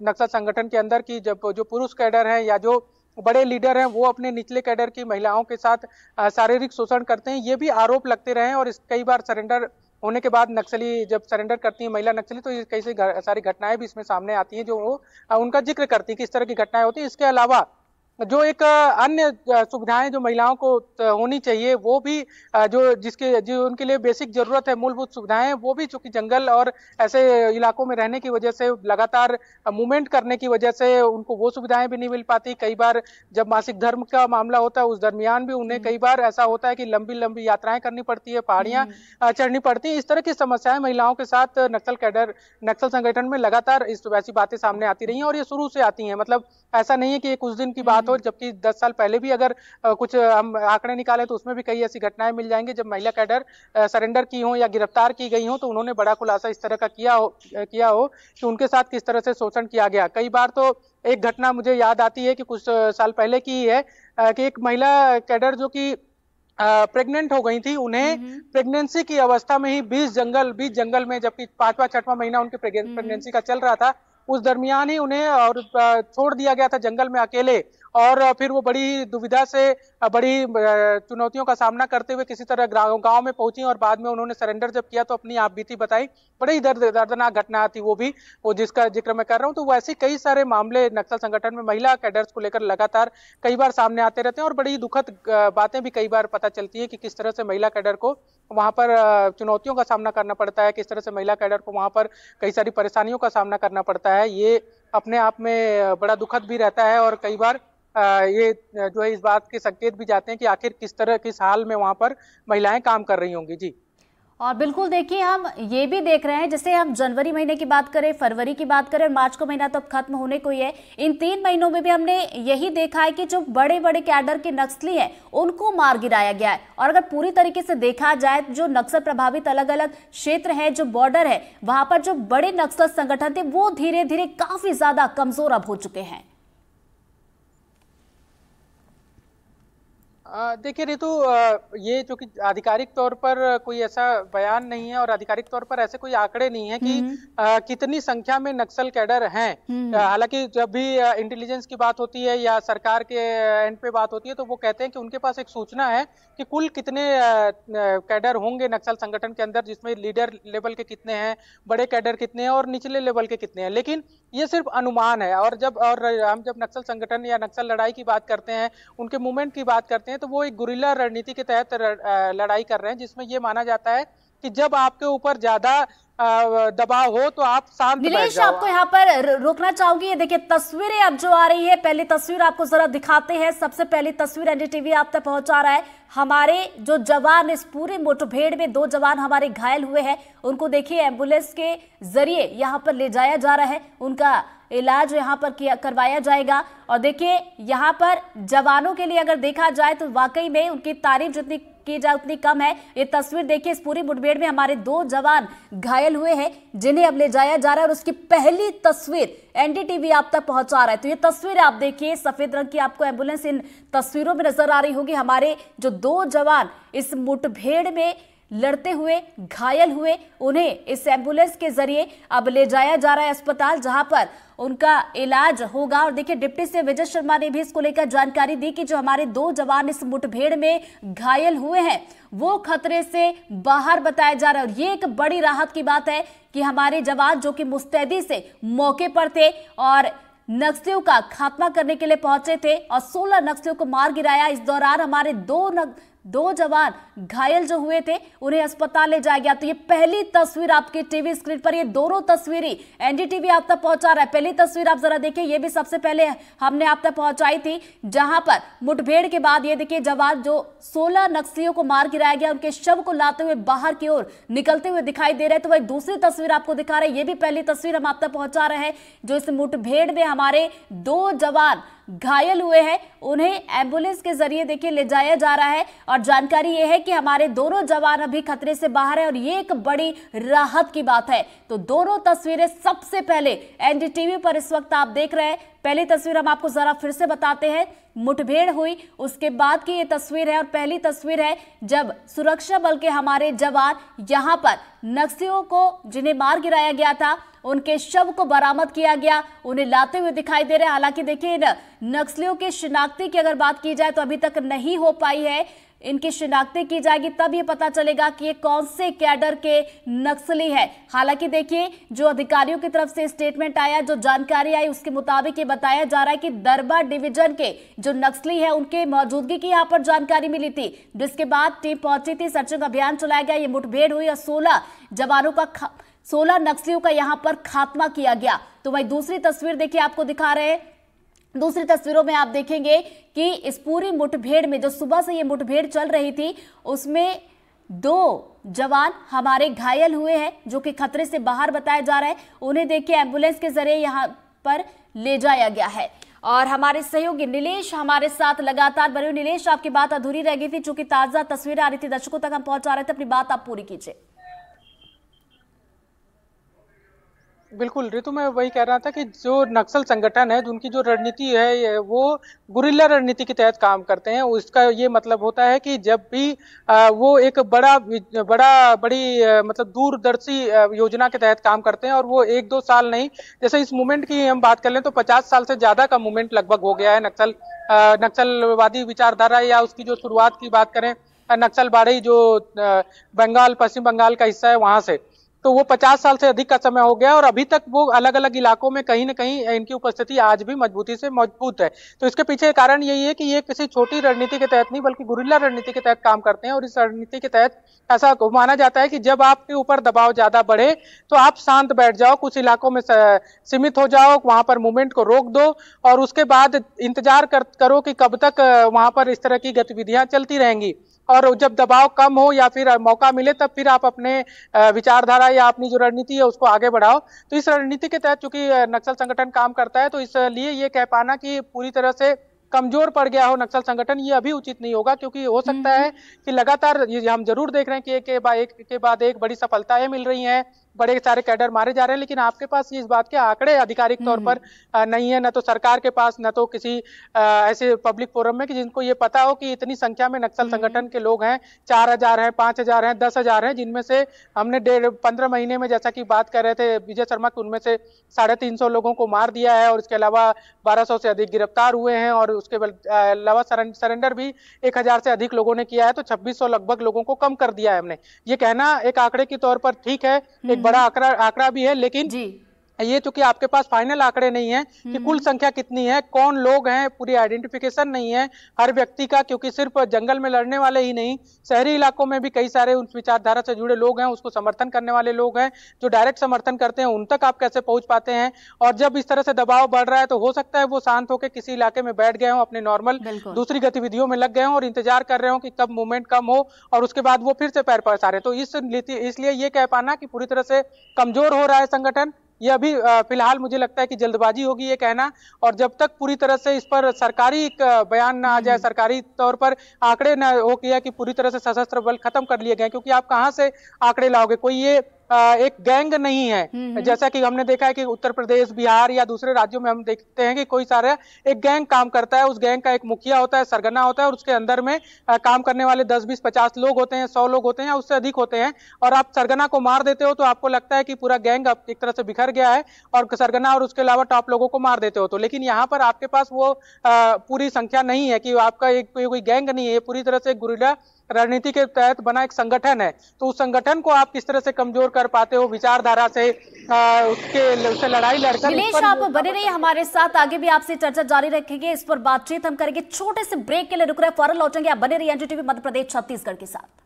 नक्सल संगठन के अंदर की जब जो पुरुष कैडर हैं या जो बड़े लीडर हैं वो अपने निचले कैडर की महिलाओं के साथ शारीरिक शोषण करते हैं। ये भी आरोप लगते रहे हैं और कई बार सरेंडर होने के बाद नक्सली जब सरेंडर करती है महिला नक्सली, तो ये कई सारी घटनाएं भी इसमें सामने आती हैं जो वो उनका जिक्र करती है किस तरह की घटनाएं होती है। इसके अलावा जो एक अन्य सुविधाएं जो महिलाओं को होनी चाहिए वो भी जो उनके लिए बेसिक जरूरत है, मूलभूत सुविधाएं, वो भी चूंकि जंगल और ऐसे इलाकों में रहने की वजह से लगातार मूवमेंट करने की वजह से उनको वो सुविधाएं भी नहीं मिल पाती। कई बार जब मासिक धर्म का मामला होता है उस दरमियान भी उन्हें कई बार ऐसा होता है कि लंबी लंबी यात्राएं करनी पड़ती है, पहाड़ियां चढ़नी पड़ती है। इस तरह की समस्याएं महिलाओं के साथ नक्सल संगठन में लगातार ऐसी बातें सामने आती रही हैं और ये शुरू से आती हैं। मतलब ऐसा नहीं है कि ये कुछ दिन की बात हो, जबकि 10 साल पहले भी अगर कुछ हम आंकड़े निकालें तो उसमें भी कई ऐसी घटनाएं मिल जाएंगी जब महिला कैडर सरेंडर की हो या गिरफ्तार की गई हो, तो उन्होंने बड़ा खुलासा इस तरह का किया हो कि उनके साथ किस तरह से शोषण किया गया। कई बार तो एक घटना मुझे याद आती है कि कुछ साल पहले की है कि एक महिला कैडर जो कि प्रेग्नेंट हो गई थी, उन्हें प्रेगनेंसी की अवस्था में ही बीच जंगल में, जबकि 5वां-6वां महीना उनके प्रेगनेंसी का चल रहा था, उस दरमियान ही उन्हें और छोड़ दिया गया था जंगल में अकेले। और फिर वो बड़ी दुविधा से बड़ी चुनौतियों का सामना करते हुए किसी तरह गांव में पहुंची और बाद में उन्होंने सरेंडर जब किया तो अपनी आप बीती बताई। बड़ी दर्दनाक घटना थी वो जिसका जिक्र मैं कर रहा हूं। तो वैसे कई सारे मामले नक्सल संगठन में महिला कैडर्स को लेकर लगातार कई बार सामने आते रहते हैं और बड़ी दुखद बातें भी कई बार पता चलती है कि किस तरह से महिला कैडर को वहां पर चुनौतियों का सामना करना पड़ता है, किस तरह से महिला कैडर को वहां पर कई सारी परेशानियों का सामना करना पड़ता है। ये अपने आप में बड़ा दुखद भी रहता है और कई बार ये जो है इस बात के संकेत भी जाते हैं कि आखिर किस हाल में वहां पर महिलाएं काम कर रही होंगी। जी,
और बिल्कुल देखिए, हम ये भी देख रहे हैं, जैसे हम जनवरी महीने की बात करें, फरवरी की बात करें, मार्च का महीना तो अब खत्म होने को ही है। इन 3 महीनों में भी हमने यही देखा है कि जो बड़े बड़े कैडर के नक्सली हैं उनको मार गिराया गया है। और अगर पूरी तरीके से देखा जाए जो नक्सल प्रभावित अलग अलग क्षेत्र है, जो बॉर्डर है, वहां पर जो बड़े नक्सल संगठन थे वो धीरे धीरे काफी ज्यादा कमजोर अब हो चुके हैं।
देखिए ऋतु, ये जो कि आधिकारिक तौर पर कोई ऐसा बयान नहीं है और आधिकारिक तौर पर ऐसे कोई आंकड़े नहीं है कि कितनी संख्या में नक्सल कैडर हैं। हालांकि जब भी इंटेलिजेंस की बात होती है या सरकार के एंड पे बात होती है तो वो कहते हैं कि उनके पास एक सूचना है कि कुल कितने कैडर होंगे नक्सल संगठन के अंदर, जिसमें लीडर लेवल के कितने हैं, बड़े कैडर कितने हैं और निचले लेवल के कितने हैं। लेकिन ये सिर्फ अनुमान है। और हम जब नक्सल संगठन या नक्सल लड़ाई की बात करते हैं, उनके मूवमेंट की बात करते हैं, तो वो एक गुरिल्ला रणनीति के तहत लड़ाई कर रहे हैं, जिसमें ये माना जाता है कि जब आपके ऊपर ज्यादा दबाव हो तो आप शांत बैठ जाओ।
नीलेश, आपको यहाँ पर रोकना चाहूंगी। ये देखिए तस्वीरें अब जो आ रही है, पहली तस्वीर आपको जरा दिखाते हैं। सबसे पहली तस्वीर एनडीटीवी आप तक पहुंचा रहा है। हमारे जो जवान इस पूरे मुठभेड़ में 2 जवान हमारे घायल हुए हैं, उनको देखिए एम्बुलेंस के जरिए यहाँ पर ले जाया जा रहा है, उनका इलाज यहाँ पर करवाया जाएगा। और देखिए यहाँ पर जवानों के लिए अगर देखा जाए तो वाकई में उनकी तारीफ जितनी की जाए उतनी कम है। ये तस्वीर देखिए, इस पूरी मुठभेड़ में हमारे 2 जवान घायल हुए हैं जिन्हें अब ले जाया जा रहा है और उसकी पहली तस्वीर एनडीटीवी आप तक पहुंचा रहा है। तो ये तस्वीर आप देखिए, सफेद रंग की आपको एम्बुलेंस इन तस्वीरों में नजर आ रही होगी। हमारे जो 2 जवान इस मुठभेड़ में लड़ते हुए घायल हुए, उन्हें इस एम्बुलेंस के जरिए अब ले जाया जा रहा है अस्पताल, जहां पर उनका इलाज होगा। और देखिए, डिप्टी सीएम विजय शर्मा ने भी इसको लेकर जानकारी दी कि जो हमारे 2 जवान इस मुठभेड़ में घायल हुए हैं वो खतरे से बाहर बताया जा रहा है। और ये एक बड़ी राहत की बात है कि हमारे जवान जो कि मुस्तैदी से मौके पर थे और नक्सलियों का खात्मा करने के लिए पहुंचे थे और 16 नक्सलियों को मार गिराया। इस दौरान हमारे 2 जवान घायल जो हुए थे उन्हें अस्पताल ले जाया गया। तो ये पहली तस्वीर आपके टीवी स्क्रीन पर, ये दोनों तस्वीरें एनडीटीवी आप तक पहुंचा रहा है। पहली तस्वीर आप जरा देखिए, ये भी सबसे पहले हमने आप तक पहुंचाई थी, जहां पर मुठभेड़ के बाद ये देखिए जवान जो 16 नक्सलियों को मार गिराया गया, उनके शव को लाते हुए बाहर की ओर निकलते हुए दिखाई दे रहे हैं। तो वही दूसरी तस्वीर आपको दिखा रहे हैं, ये भी पहली तस्वीर हम आप तक पहुंचा रहे हैं, जो इस मुठभेड़ में हमारे 2 जवान घायल हुए हैं, उन्हें एम्बुलेंस के जरिए देखिए ले जाया जा रहा है। और जानकारी यह है कि हमारे दोनों जवान अभी खतरे से बाहर है और ये एक बड़ी राहत की बात है। तो दोनों तस्वीरें सबसे पहले एनडीटीवी पर इस वक्त आप देख रहे हैं। पहली तस्वीर हम आपको जरा फिर से बताते हैं, मुठभेड़ हुई उसके बाद की ये तस्वीर है और पहली तस्वीर है जब सुरक्षा बल के हमारे जवान यहां पर नक्सलियों को जिन्हें मार गिराया गया था उनके शव को बरामद किया गया, उन्हें लाते हुए दिखाई दे रहे हैं। हालांकि देखिए, नक्सलियों के शिनाख्ती की अगर बात की जाए तो अभी तक नहीं हो पाई है। इनकी शिनाख्ती की जाएगी तब ये पता चलेगा कि ये कौन से कैडर के नक्सली है। हालांकि देखिए, जो अधिकारियों की तरफ से स्टेटमेंट आया, जो जानकारी आई, उसके मुताबिक ये बताया जा रहा है कि दरबा डिवीजन के जो नक्सली है उनके मौजूदगी की यहाँ पर जानकारी मिली थी, जिसके बाद टीम पहुंची थी, सर्चिंग अभियान चलाया गया, ये मुठभेड़ हुई और 16 जवानों का 16 नक्सलियों का यहां पर खात्मा किया गया। तो वही दूसरी तस्वीर देखिए आपको दिखा रहे हैं। दूसरी तस्वीरों में आप देखेंगे कि इस पूरी मुठभेड़ में जो सुबह से ये मुठभेड़ चल रही थी उसमें 2 जवान हमारे घायल हुए हैं, जो कि खतरे से बाहर बताया जा रहा है। उन्हें देखिए एम्बुलेंस के जरिए यहां पर ले जाया गया है। और हमारे सहयोगी नीलेश हमारे साथ लगातार बने। नीलेश, आपकी बात अधूरी रह गई थी, चूंकि ताजा तस्वीरें आ रही थी, दर्शकों तक हम पहुंचा रहे थे, अपनी बात आप पूरी कीजिए।
बिल्कुल ऋतु, मैं वही कह रहा था कि जो नक्सल संगठन है, उनकी जो रणनीति है वो गुरिल्ला रणनीति के तहत काम करते हैं। उसका ये मतलब होता है कि जब भी वो एक बड़ी मतलब दूरदर्शी योजना के तहत काम करते हैं और वो 1-2 साल नहीं, जैसे इस मूवमेंट की हम बात कर लें तो 50 साल से ज्यादा का मूवमेंट लगभग हो गया है। नक्सलवादी विचारधारा या उसकी जो शुरुआत की बात करें, नक्सलबाड़ी जो पश्चिम बंगाल का हिस्सा है वहां से, तो वो 50 साल से अधिक का समय हो गया और अभी तक वो अलग अलग इलाकों में कहीं न कहीं इनकी उपस्थिति आज भी मजबूती से मजबूत है। तो इसके पीछे कारण यही है कि ये किसी छोटी रणनीति के तहत नहीं बल्कि गुरिल्ला रणनीति के तहत काम करते हैं। और इस रणनीति के तहत ऐसा माना जाता है कि जब आपके ऊपर दबाव ज्यादा बढ़े तो आप शांत बैठ जाओ, कुछ इलाकों में सीमित हो जाओ, वहां पर मूवमेंट को रोक दो और उसके बाद इंतजार करो कि कब तक वहां पर इस तरह की गतिविधियां चलती रहेंगी। और जब दबाव कम हो या फिर मौका मिले तब फिर आप अपने विचारधारा या अपनी जो रणनीति है उसको आगे बढ़ाओ। तो इस रणनीति के तहत चूंकि नक्सल संगठन काम करता है, तो इसलिए ये कह पाना कि पूरी तरह से कमजोर पड़ गया हो नक्सल संगठन, ये अभी उचित नहीं होगा, क्योंकि हो सकता है कि लगातार ये हम जरूर देख रहे हैं कि एक के बाद एक बड़ी सफलताएं मिल रही हैं, बड़े सारे कैडर मारे जा रहे हैं, लेकिन आपके पास इस बात के आंकड़े आधिकारिक तौर पर नहीं है, न तो सरकार के पास, न तो किसी ऐसे पब्लिक फोरम में कि जिनको ये पता हो कि इतनी संख्या में नक्सल संगठन के लोग हैं, 4000 हैं, 5000 हैं, 10,000 हैं, जिनमें से हमने 15 महीने में जैसा कि बात कर रहे थे विजय शर्मा की, उनमें से 350 लोगों को मार दिया है और इसके अलावा 1200 से अधिक गिरफ्तार हुए हैं और उसके अलावा सरेंडर भी 1000 से अधिक लोगों ने किया है। तो 2600 लगभग लोगों को कम कर दिया है हमने। ये कहना एक आंकड़े के तौर पर ठीक है, एक बड़ा आंकड़ा भी है, लेकिन ये चूंकि आपके पास फाइनल आंकड़े नहीं है कि कुल संख्या कितनी है, कौन लोग हैं, पूरी आइडेंटिफिकेशन नहीं है हर व्यक्ति का, क्योंकि सिर्फ जंगल में लड़ने वाले ही नहीं, शहरी इलाकों में भी कई सारे उस विचारधारा से जुड़े लोग हैं, उसको समर्थन करने वाले लोग हैं, जो डायरेक्ट समर्थन करते हैं, उन तक आप कैसे पहुंच पाते हैं। और जब इस तरह से दबाव बढ़ रहा है तो हो सकता है वो शांत होकर किसी इलाके में बैठ गए हों, अपने नॉर्मल दूसरी गतिविधियों में लग गए हों और इंतजार कर रहे हो कि कब मूवमेंट कम हो और उसके बाद वो फिर से पैर पसारे। तो इसलिए ये कह पाना कि पूरी तरह से कमजोर हो रहा है संगठन, ये अभी फिलहाल मुझे लगता है कि जल्दबाजी होगी ये कहना, और जब तक पूरी तरह से इस पर सरकारी एक बयान ना आ जाए, सरकारी तौर पर आंकड़े ना हो गया कि पूरी तरह से सशस्त्र बल खत्म कर लिए गए, क्योंकि आप कहां से आंकड़े लाओगे, कोई ये एक गैंग नहीं है जैसा कि हमने देखा है कि उत्तर प्रदेश, बिहार या दूसरे राज्यों में हम देखते हैं कि कोई सारा एक गैंग काम करता है, उस गैंग का एक मुखिया होता है, सरगना होता है, और उसके अंदर में काम करने वाले 10, 20, 50 लोग होते हैं, 100 लोग होते हैं या उससे अधिक होते हैं, और आप सरगना को मार देते हो तो आपको लगता है कि पूरा गैंग अब एक तरह से बिखर गया है और सरगना और उसके अलावा टॉप लोगों को मार देते हो। तो लेकिन यहाँ पर आपके पास वो पूरी संख्या नहीं है कि आपका एक कोई गैंग नहीं है, पूरी तरह से गुरिल्ला रणनीति के तहत बना एक संगठन है। तो उस संगठन को आप किस तरह से कमजोर कर पाते हो विचारधारा से, उससे लड़ाई लड़कर।
नीलेश, आप बने रहिए हमारे साथ, आगे भी आपसे चर्चा जारी रखेंगे, इस पर बातचीत हम करेंगे। छोटे से ब्रेक के लिए रुक रहे, फौरन लौटेंगे। आप बने रहिए एनडीटीवी मध्य प्रदेश छत्तीसगढ़ के साथ।